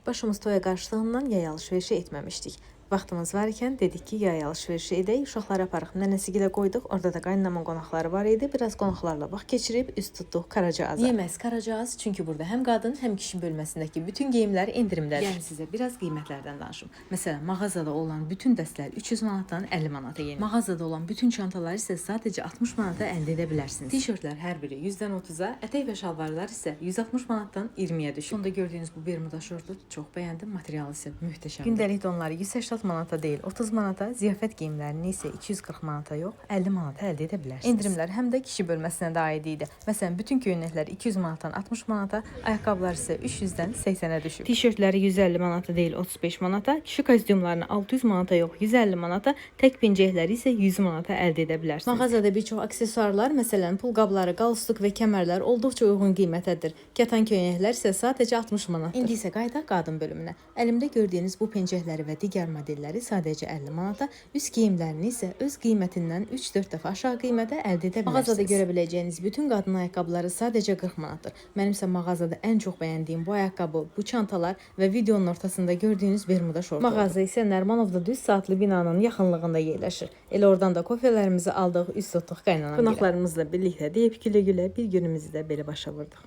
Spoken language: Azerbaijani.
Başımız toya qarşılığından yay alış-verişi etməmişdik. Vaxtımız var ikən dedik ki, yay alış-verişi edək. Uşaqları aparıq nənəsigilə qoyduq. Orada da qaynanamın qonaqları var idi. Biraz qonaqlarla vaxt keçirib üst tutduq Karacaaz'a. Niyə məhz Karacaaz? Çünki burada həm qadın, həm kişi bölməsindəki bütün geyimlər endirimdədir. Yəni sizə biraz qiymətlərdən danışım. Məsələn, mağazada olan bütün dəstlər 300 manatdan 50 manata yenir. Mağazada olan bütün çantalar isə sadəcə 60 manata əldə edə bilərsiniz. Tişörtlər hər biri 100-dən 30-a, ətək və şalvarlar isə 160 manatdan 20-yə düşür. Sonda gördüyünüz bu bermuda şortu çox bəyəndim. Materialı isə möhtəşəmdir. Gündəlik donları 180 manata deyil, 30 manata, ziyafət geyimlərini isə 240 manata yox, 50 manata əldə edə bilərsiniz. Endirimlər həm də kişi bölməsinə də aid idi. Məsələn, bütün köynəklər 200 manatdan 60 manata, ayaqqabılar isə 300-dən 80-ə düşüb. Tişörtləri 150 manata deyil, 35 manata, kişi kostyumlarını 600 manata yox, 150 manata, tək pencəkləri isə 100 manata əldə edə bilərsiniz. Mağazada bir çox aksesuarlar, məsələn, pulqabları, qalstuk və kəmərlər olduqca uyğun qiymətədir. Kətan köynəklər isə sadəcə 60 manatdır. İndi isə qayıdaq qadın bölümünə. Əlimdə gördüyünüz bu pencəkləri və digər modelləri sadəcə 50 manata, üst geyimlərini isə öz qiymətindən 3-4 dəfə aşağı qiymətə əldə edə bilərsiniz. Mağazada görə biləcəyiniz bütün qadın ayaqqabıları sadəcə 40 manatdır. Mənim isə mağazada ən çox bəyəndiyim bu ayaqqabı, bu çantalar və videonun ortasında gördüyünüz bermuda şortu. Mağaza isə Nərmanovda düz saatlı binanın yaxınlığında yerləşir. Elə oradan da kofelərimizi aldıq, üst tutduq qaynanam. Qonaqlarımızla birlikdə deyib gülə-gülə bir günümüzü də belə başa vurduq.